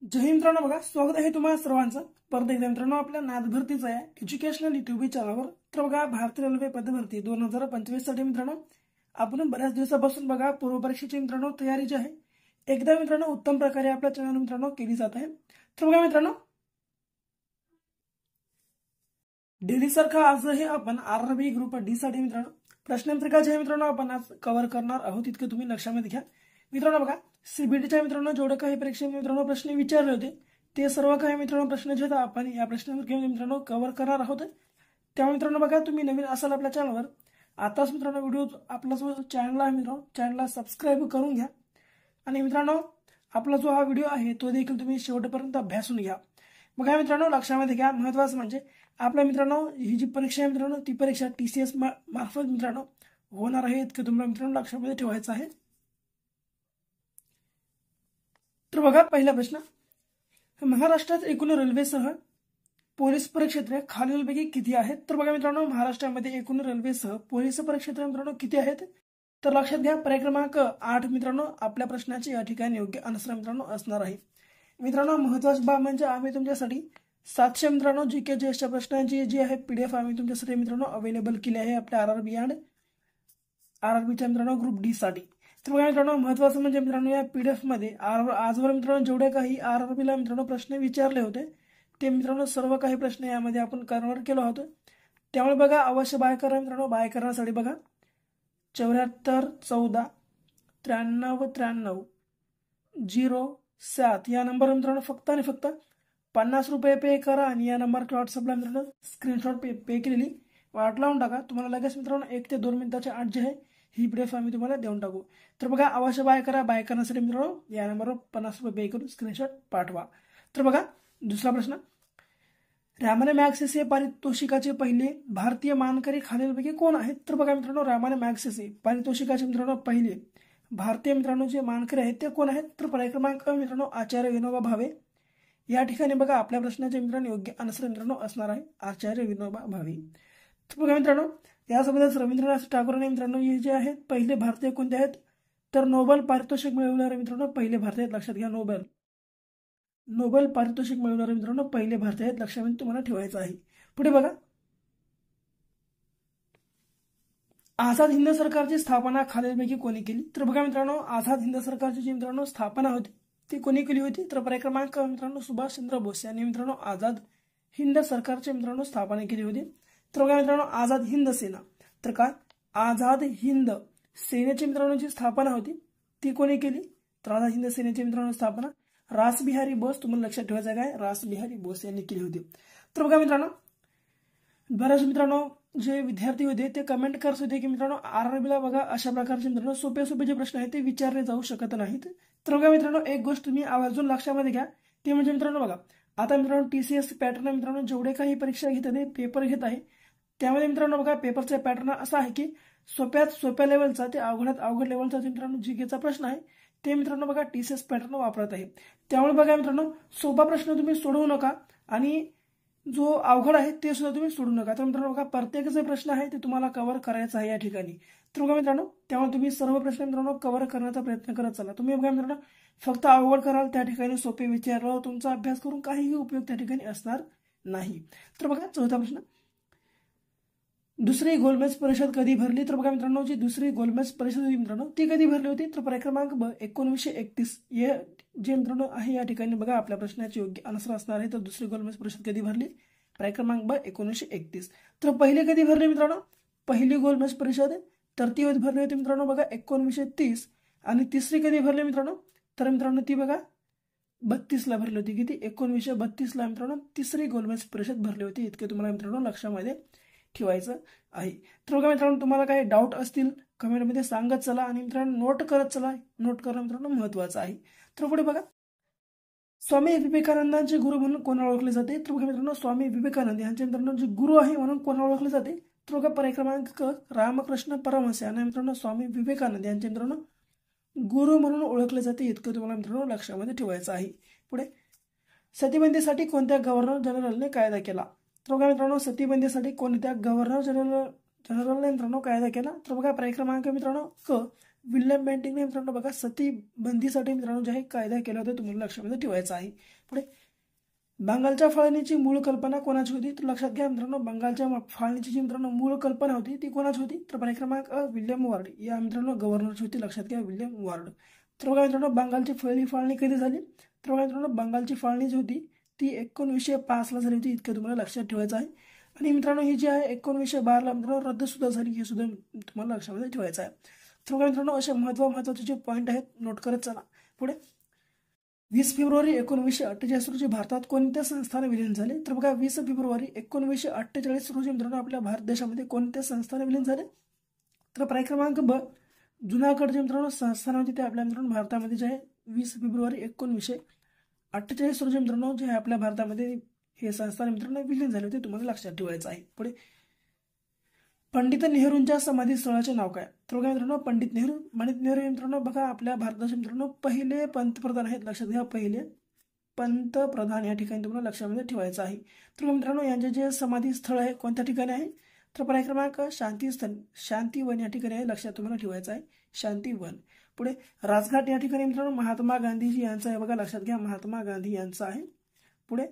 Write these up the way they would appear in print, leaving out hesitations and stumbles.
जय हिंद मित्रांनो, बघा स्वागत आहे तुम्हाला सर्वांचं परत एकदा मित्रांनो आपल्या नाद भरतीचा या एज्युकेशनल युट्यूब चॅनलवर। तर बघा भारतीय रेल्वे पदभरती 2025 साठी मित्रांनो आपण बऱ्याच दिवसापासून बघा पूर्व परीक्षेची मित्रांनो तयारी जी आहे एकदा मित्रांनो उत्तम प्रकारे आपल्या चॅनल मित्रांनो केली जात आहे। तर बघा मित्रांनो डेली सारखा आजही आपण आरआरबी ग्रुप डी साठी मित्रांनो प्रश्नपत्रिका जे मित्रांनो आपण आज कव्हर करणार आहोत इतके तुम्ही लक्षामध्ये घ्या। मित्रांनो बघा सीबीटीच्या मित्रांनो जेवढे काही परीक्षेत मित्रांनो प्रश्न विचारले होते ते सर्व काही मित्रांनो प्रश्न जे आपण या प्रश्नपत्रिकेमध्ये मित्रांनो कव्हर करणार आहोत। त्यामुळे मित्रांनो बघा तुम्ही नवीन असाल आपल्या चॅनलवर आताच मित्रांनो व्हिडिओ आपला जो चॅनल आहे मित्रांनो चॅनलला सबस्क्राइब करून घ्या आणि मित्रांनो आपला जो हा व्हिडिओ आहे तो देखील तुम्ही शेवटपर्यंत अभ्यासून घ्या। बघा मित्रांनो लक्षामध्ये घ्या महत्त्वाचं म्हणजे आपल्या मित्रांनो ही जी परीक्षा आहे मित्रांनो ती परीक्षा टीसीएस मार्फत मित्रांनो होणार आहे इतके तुम्हाला मित्रांनो लक्षामध्ये ठेवायचं आहे। तर बघा पहिला प्रश्न, महाराष्ट्रात एकूण रेल्वेसह पोलीस परिक्षेत्रे खालीलपैकी किती आहेत? तर बघा मित्रांनो महाराष्ट्रामध्ये एकूण रेल्वेसह पोलीस परिक्षेत्रे मित्रांनो किती आहेत? तर लक्षात घ्या पर्याय क्रमांक 8 मित्रांनो आपल्या प्रश्नाची या ठिकाणी योग्य आन्सर मित्रांनो असणार आहे। मित्रांनो महत्त्वाची बाब म्हणजे आम्ही तुमच्यासाठी 700 मित्रांनो जीके जीएसच्या प्रश्नांची जी आहे पीडीएफ आम्ही तुमच्यासाठी मित्रांनो अवेलेबल केली आहे आपल्या आरआरबी आणि आरआरबीच्या मित्रांनो ग्रुप डी साठी। तर बघा मित्रांनो महत्त्वाचं म्हणजे मित्रांनो या पीडीएफ मध्ये आजवर मित्रांनो जेवढे काही आरआरबीला मित्रांनो प्रश्न विचारले होते ते मित्रांनो सर्व काही प्रश्न यामध्ये आपण कव्हर केलो होतो। त्यामुळे बघा अवश्य बाय करा मित्रांनो। बाय करण्यासाठी बघा 74 14 93 93 07 या नंबर मित्रांनो फक्त आणि फक्त 50 रुपये पे करा आणि या नंबरच्या व्हॉट्सअपला मित्रांनो स्क्रीनशॉट पे केलेली वाट लावून टाका। तुम्हाला लगेच मित्रांनो 1 ते 2 मिनिटाच्या आत जे आहे ही पीडीएफ आम्ही तुम्हाला देऊन टाकू। तर बघा अवश्य बाय करा। बाय करण्यासाठी मित्रांनो या नंबरवर 50 रुपये पे करून स्क्रीनशॉट पाठवा। तर बघा दुसरा प्रश्न, रामाने मॅग्सेसे पारितोषिकाचे पहिले भारतीय मानकरी खालीलपैकी कोण आहेत? तर बघा मित्रांनो रामाने मॅग्सेसे पारितोषिकाचे मित्रांनो पहिले भारतीय मित्रांनो जे मानकरी आहेत ते कोण आहेत? तर पर्याय क्रमांक मित्रांनो आचार्य विनोबा भावे। या ठिकाणी बघा आपल्या प्रश्नाचे मित्रांनो योग्य आन्सर मित्रांनो असणार आहे आचार्य विनोबा भावे। तर बघा मित्रांनो यासोबतच रवींद्रनाथ टागोरांनी मित्रांनो हे जे आहेत पहिले भारतीय कोणते आहेत? तर नोबेल पारितोषिक मिळवणारे मित्रांनो पहिले भारतीय आहेत। लक्षात घ्या नोबेल पारितोषिक मिळवणारे मित्रांनो पहिले भारतीय आहेत लक्षामध्ये तुम्हाला ठेवायचं आहे। पुढे बघा आझाद हिंद सरकारची स्थापना खालीलपैकी कोणी केली? तर बघा मित्रांनो आझाद हिंद सरकारची जी मित्रांनो स्थापना होती ती कोणी केली होती? तर पर्याय क्रमांक मित्रांनो सुभाषचंद्र बोस यांनी मित्रांनो आझाद हिंद सरकारची मित्रांनो स्थापना केली होती। तर बघा मित्रांनो आझाद हिंद सेना, तर काय आझाद हिंद सेनेची मित्रांनो जी स्थापना होती ती कोणी केली? तर आझाद हिंद सेनेची मित्रांनो स्थापना रासबिहारी बोस, तुम्हाला लक्षात ठेवायचं काय रासबिहारी बोस यांनी केली होती। तर बघा मित्रांनो बऱ्याच मित्रांनो जे विद्यार्थी होते ते कमेंट करत होते की मित्रांनो आरआरबीला बघा अशा प्रकारचे मित्रांनो सोपे जे प्रश्न आहेत ते विचारले जाऊ शकत नाहीत। तर बघा मित्रांनो एक गोष्ट तुम्ही आवर्जून लक्षामध्ये घ्या ते म्हणजे मित्रांनो बघा आता मित्रांनो टीसीएस पॅटर्न मित्रांनो जेवढे काही परीक्षा घेत आहे पेपर घेत आहे त्यामध्ये मित्रांनो बघा पेपरचा पॅटर्न असा आहे की सोप्यात सोप्या लेवलचा ते अवघडात अवघड लेवलचा मित्रांनो जीकेचा प्रश्न आहे ते मित्रांनो बघा टीसीएस पॅटर्न वापरत आहे। त्यामुळे बघा मित्रांनो सोपा प्रश्न तुम्ही सोडवू नका आणि जो अवघड आहे ते सुद्धा तुम्ही सोडू नका। तर मित्रांनो बघा प्रत्येक जे प्रश्न आहे ते तुम्हाला कव्हर करायचा आहे या ठिकाणी। तर बघा मित्रांनो त्यामुळे तुम्ही सर्व प्रश्न मित्रांनो कव्हर करण्याचा प्रयत्न करत चला। तुम्ही बघा मित्रांनो फक्त अवघड कराल त्या ठिकाणी सोपे विचारलं तुमचा अभ्यास करून काहीही उपयोग त्या ठिकाणी असणार नाही। तर बघा चौथा प्रश्न, दुसरी गोलमेज परिषद कधी भरली? तर बघा मित्रांनो जी दुसरी गोलमेज परिषद होती मित्रांनो ती कधी भरली होती? तर पर्याय क्रमांक 1931 हे जे मित्रांनो आहे या ठिकाणी बघा आपल्या प्रश्नाचे योग्य आन्सर असणार आहे। तर दुसरी गोलमेज परिषद कधी भरली? पर्याय क्रमांक 1931। तर पहिले कधी भरली मित्रांनो? पहिली गोलमेज परिषद तर ती भरली होती मित्रांनो बघा 1930 आणि तिसरी कधी भरली मित्रांनो? तर मित्रांनो ती बघा 32 ला भरली होती। किती? 1932 ला मित्रांनो तिसरी गोलमेज परिषद भरली होती इतके तुम्हाला मित्रांनो लक्षामध्ये ठेवायचं आहे। तर बघा मित्रांनो तुम्हाला काही डाऊट असतील कमेंटमध्ये सांगत चला आणि मित्रांनो नोट करत चला। नोट करणं मित्रांनो महत्त्वाचं आहे। तर पुढे बघा स्वामी विवेकानंदांचे गुरु म्हणून कोणाला ओळखले जाते? तर बघा मित्रांनो स्वामी विवेकानंद यांचे मित्रांनो जे गुरु आहे म्हणून कोणाला ओळखले जाते? तर बघा पर्याय क्रमांक रामकृष्ण परमहंस यांना मित्रांनो स्वामी विवेकानंद यांचे मित्रांनो गुरु म्हणून ओळखले जाते इतकं तुम्हाला मित्रांनो लक्षामध्ये ठेवायचं आहे। पुढे सतीबंदीसाठी कोणत्या गव्हर्नर जनरलने कायदा केला? तर बघा मित्रांनो सतीबंदीसाठी कोणत्या गव्हर्नर जनरलने मित्रांनो कायदा केला? तर बघा पर्याय क्रमांक मित्रांनो क विल्यम बेंटिंकने मित्रांनो बघा सती बंदीसाठी मित्रांनो जे आहे कायदा केला होता, तुम्हाला लक्षामध्ये ठेवायचा आहे. पुढे बंगालच्या फाळणीची मूळ कल्पना कोणाची होती, तर लक्षात घ्या मित्रांनो बंगालच्या फाळणीची जी मित्रांनो मूळ कल्पना होती ती कोणाची होती, तर पर्याय क्रमांक विल्यम वॉर्ड या मित्रांनो गव्हर्नरची होती. लक्षात घ्या विल्यम वॉर्ड. तर बघा मित्रांनो बंगालची पहिली फाळणी कधी झाली, तर बघा मित्रांनो बंगालची फाळणी जी होती ती 1905 झाली होती, इतकं तुम्हाला लक्षात ठेवायचं आहे. आणि मित्रांनो ही जी आहे 1912 मित्रांनो रद्द सुद्धा झाली, हे सुद्धा तुम्हाला लक्षामध्ये ठेवायचं आहे. तर बघा मित्रांनो असे महत्त्वाचे जे पॉईंट आहेत नोट करत चला. पुढे 20 फेब्रुवारी 1948 रोजी भारतात कोणत्या संस्थाने विलीन झाले, तर बघा 20 फेब्रुवारी 1948 रोजी मित्रांनो आपल्या भारत देशामध्ये कोणत्या संस्थाने विलीन झाले, तर पर्याय क्रमांक ब जुनागड जे मित्रांनो संस्थान होते ते आपल्या मित्रांनो भारतामध्ये जे आहे 20 फेब्रुवारी 1948 रोजी मित्रांनो जे आहे आपल्या भारतामध्ये हे संस्थान मित्रांनो विलीन झाले होते, तुम्हाला लक्षात ठेवायचं आहे. पुढे पंडित नेहरूंच्या समाधी स्थळाचे नाव काय, तर बघा मित्रांनो पंडित नेहरू मित्रांनो बघा आपल्या भारताचे मित्रांनो पहिले पंतप्रधान आहेत. लक्षात घ्या पहिले पंतप्रधान या ठिकाणी तुम्हाला लक्षामध्ये ठेवायचं आहे. तर मित्रांनो यांचे जे समाधी स्थळ आहे कोणत्या ठिकाणी आहे, तर पर्याय क्रमांक शांतीवन या ठिकाणी आहे. लक्षात तुम्हाला ठेवायचं आहे शांतीवन. पुढे राजघाट या ठिकाणी मित्रांनो महात्मा गांधीजी यांचा आहे, बघा लक्षात घ्या महात्मा गांधी यांचा आहे. पुढे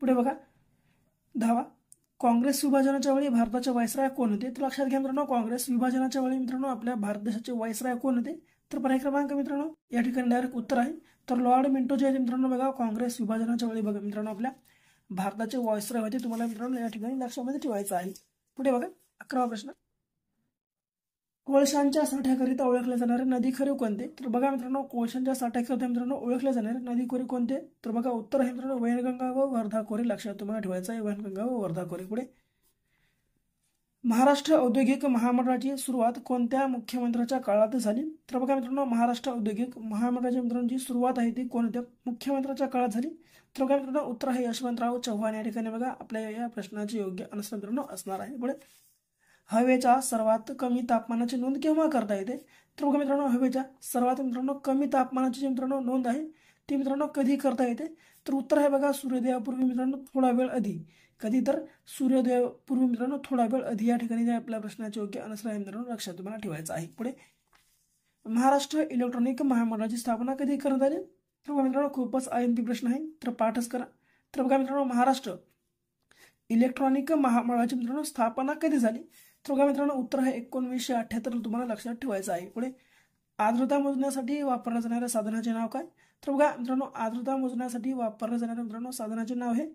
बघा 10 काँग्रेस विभाजनाच्या वेळी भारताचे वायसराय कोण होते, तर लक्षात घ्या मित्रांनो काँग्रेस विभाजनाच्या वेळी मित्रांनो आपल्या भारत देशाचे वायसराय कोण होते, तर पर्याय क्रमांक मित्रांनो या ठिकाणी डायरेक्ट उत्तर आहे तर लॉर्ड मिंटो जे मित्रांनो बघा काँग्रेस विभाजनाच्या वेळी बघा मित्रांनो आपल्या भारताचे वायसराय होते, तुम्हाला मित्रांनो या ठिकाणी लक्षामध्ये ठेवायचं आहे. पुढे बघा 11वा प्रश्न, कोळशांच्या साठ्याकरिता ओळखले जाणारे नदीखोरे कोणते, तर बघा मित्रांनो कोळशांच्या साठ्याकरिता मित्रांनो ओळखले जाणारे नदीखोरे कोणते, तर बघा उत्तर आहे मित्रांनो वैनगंगा व वर्धा खोरे. लक्षात तुम्हाला ठेवायचं आहे वैनगंगा व वर्धा खोरे. पुढे महाराष्ट्र औद्योगिक महामंडळाची सुरुवात कोणत्या मुख्यमंत्र्याच्या काळात झाली, तर बघा मित्रांनो महाराष्ट्र औद्योगिक महामंडळाच्या मित्रांनो जी सुरुवात आहे ती कोणत्या मुख्यमंत्र्याच्या काळात झाली, तर बघा मित्रांनो उत्तर आहे यशवंतराव चव्हाण या ठिकाणी बघा आपल्या या प्रश्नाचे योग्य आन्सर मित्रांनो असणार आहे. पुढे हवेच्या सर्वात कमी तापमानाची नोंद केव्हा करता येते, तर बघा मित्रांनो हवेच्या सर्वात मित्रांनो कमी तापमानाची जी मित्रांनो नोंद आहे ती मित्रांनो कधी करता येते, तर उत्तर आहे बघा सूर्योदयापूर्वी मित्रांनो थोडा वेळ आधी. कधी, तर सूर्योदयापूर्वी मित्रांनो थोडा वेळ आधी या ठिकाणी आपल्या प्रश्नाचे योग्य आन्सर आहे मित्रांनो लक्षात तुम्हाला ठेवायचं आहे. पुढे महाराष्ट्र इलेक्ट्रॉनिक महामंडळाची स्थापना कधी करण्यात आली, तर बघा मित्रांनो खूपच IMP प्रश्न आहे तर पाठच करा. तर बघा मित्रांनो महाराष्ट्र इलेक्ट्रॉनिक महामंडळाची मित्रांनो स्थापना कधी झाली, तर बघा मित्रांनो उत्तर आहे 1978 तुम्हाला लक्षात ठेवायचं आहे. पुढे आर्द्रता मोजण्यासाठी वापरल्या जाणाऱ्या साधनाचे नाव काय, तर बघा मित्रांनो आर्द्रता मोजण्यासाठी वापरल्या जाणाऱ्या मित्रांनो साधनाचे नाव आहे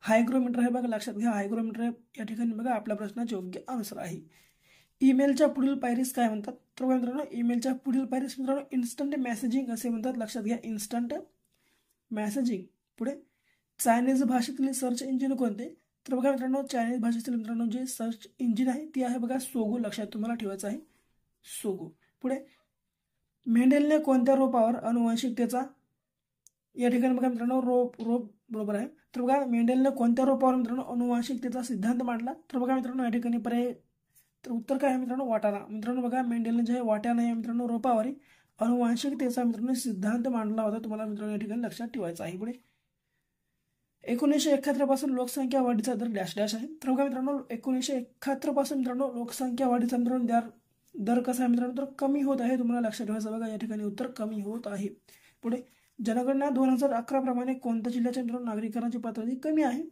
हायग्रोमीटर आहे. बघा लक्षात घ्या हायग्रोमीटर या ठिकाणी बघा आपल्या प्रश्नाचे योग्य आन्सर आहे. ईमेलच्या पुढील पायरीस काय म्हणतात, तर बघा मित्रांनो ईमेलच्या पुढील पायरीस मित्रांनो इन्स्टंट मेसेजिंग असे म्हणतात. लक्षात घ्या इन्स्टंट मेसेजिंग. पुढे चायनीज भाषेतील सर्च इंजिन कोणते, तर बघा मित्रांनो चायनीज भाषेतील मित्रांनो जे सर्च इंजिन आहे ती आहे बघा सोगो. लक्षात तुम्हाला ठेवायचं आहे सोगो. पुढे मेंडेलने कोणत्या रोपावर अनुवांशिकतेचा या ठिकाणी बघा मित्रांनो रोप बरोबर आहे. तर बघा मेंडेलने कोणत्या रोपावर मित्रांनो अनुवांशिकतेचा सिद्धांत मांडला, तर बघा मित्रांनो या ठिकाणी पर्याय तर उत्तर काय आहे मित्रांनो वाटाणा. मित्रांनो बघा मेंडेलने जे आहे वाटाणा या मित्रांनो रोपावर अनुवांशिकतेचा मित्रांनो सिद्धांत मांडला होता, तुम्हाला मित्रांनो या ठिकाणी लक्षात ठेवायचं आहे. पुढे 1971 पासून लोकसंख्या वाढीचा दर डॅश डॅश आहे, तर बघा मित्रांनो 1971 पासून मित्रांनो लोकसंख्या वाढीचा मित्रांनो दर कसा आहे मित्रांनो तर कमी होत आहे, तुम्हाला लक्षात ठेवायचं बघा या ठिकाणी उत्तर कमी होत आहे. पुढे जनगणना 2011 प्रमाणे कोणत्या जिल्ह्याच्या मित्रांनो नागरिकांची पातळी कमी आहे,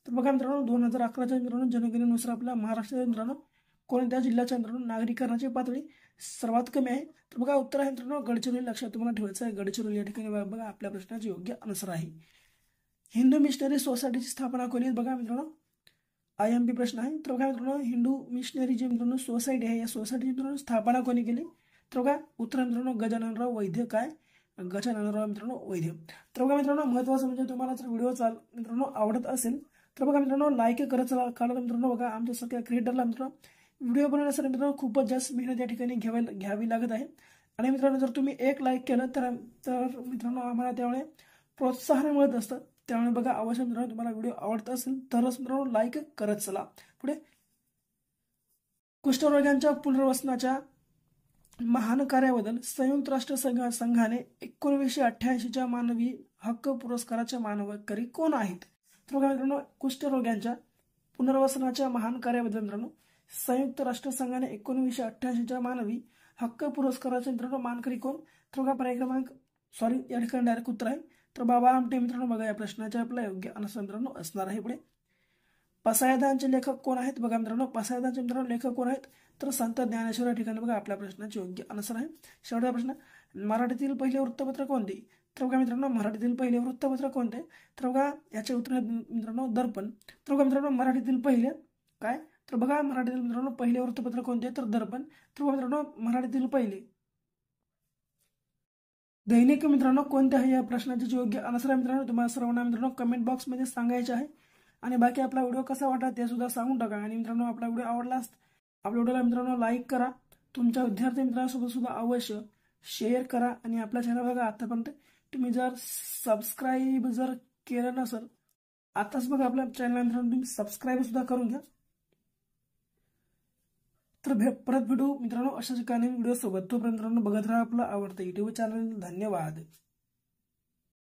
तर बघा मित्रांनो 2011च्या मित्रांनो जनगणनेनुसार आपल्या महाराष्ट्राच्या मित्रांनो कोणत्या जिल्ह्याच्या मित्रांनो नागरिकांची पातळी सर्वात कमी आहे, तर बघा उत्तर आहे मित्रांनो गडचिरोली. लक्षात तुम्हाला ठेवायचं आहे गडचिरोली या ठिकाणी बघा आपल्या प्रश्नाचे योग्य आन्सर आहे. हिंदू मिशनरी सोसायटीची स्थापना कोणी, बघा मित्रांनो IMP प्रश्न आहे. तर बघा मित्रांनो हिंदू मिशनरी जी मित्रांनो सोसायटी आहे या सोसायटीची मित्रांनो स्थापना कोणी केली, तर बघा उत्तर मित्रांनो गजाननराव वैद्य. काय गजाननराव मित्रांनो वैद्य. तर बघा मित्रांनो महत्त्वाचं म्हणजे तुम्हाला जर व्हिडिओ मित्रांनो आवडत असेल तर बघा मित्रांनो लाईक करत चला, कारण मित्रांनो बघा आमच्यासारख्या क्रिएटरला मित्रांनो व्हिडिओ बनवण्यासाठी मित्रांनो खूपच जास्त मेहनत या ठिकाणी घ्यावी लागत आहे. आणि मित्रांनो जर तुम्ही एक लाईक केलं तर मित्रांनो आम्हाला त्यामुळे प्रोत्साहन मिळत असतं. त्यामुळे बघा अवश्य मित्रांनो तुम्हाला व्हिडिओ आवडत असेल तरच मित्रांनो लाईक करत चला. पुढे कुष्ठरोग्यांच्या पुनर्वसनाच्या महान कार्याबद्दल संयुक्त राष्ट्र संघाने 1988च्या मानवी हक्क पुरस्काराचे मानकरी कोण आहेत, तर बघा मित्रांनो कुष्ठरोग्यांच्या पुनर्वसनाच्या महान कार्याबद्दल मित्रांनो संयुक्त राष्ट्रसंघाने 1988च्या मानवी हक्क पुरस्काराचे मित्रांनो मानकरी कोण? तर बघा पर्याय क्रमांक या ठिकाणी डायरेक्ट उत्तर आहे. तर बाबा आमटे मित्रांनो बघा या प्रश्नाचे आपला योग्य आन्सर मित्रांनो असणार आहे. पुढे पसायदानचे लेखक कोण आहेत? बघा मित्रांनो पसायदानचे मित्रांनो लेखक कोण आहेत? तर संत ज्ञानेश्वर या ठिकाणी बघा आपल्या प्रश्नाचे योग्य आन्सर आहे. शेवटचा प्रश्न मराठीतील पहिले वृत्तपत्र कोणते? तर बघा मित्रांनो मराठीतील पहिले वृत्तपत्र कोणते? तर बघा याचे उत्तर मित्रांनो दर्पण. तर बघा मित्रांनो मराठीतील पहिले काय? तर बघा मराठीतील मित्रांनो पहिले वृत्तपत्र कोणते? तर दर्पण. तर बघा मित्रांनो मराठीतील पहिले दैनिक मित्रांनो कोणते आहे या प्रश्नाचे योग्य आन्सर आहे मित्रांनो तुम्हाला सर्वांना मित्रांनो कमेंट बॉक्समध्ये सांगायचे आहे. आणि बाकी आपला व्हिडिओ कसा वाटला ते सुद्धा सांगून टाका. आणि मित्रांनो आपला व्हिडिओ आवडलास आपल्या व्हिडिओला मित्रांनो लाईक करा. तुमच्या विद्यार्थी मित्रांसोबत सुद्धा अवश्य शेअर करा. आणि आपल्या चॅनल बघा आतापर्यंत तुम्ही जर सबस्क्राईब केलं नसेल आताच बघा आपल्या चॅनल मित्रांनो तुम्ही सबस्क्राईब सुद्धा करून घ्या. तर परत भेटू मित्रांनो अशाच एका नवीन व्हिडिओ सोबत. तोपर्यंत मित्रांनो बघत राहा आपलं आवडतं युट्यूब चॅनल. धन्यवाद.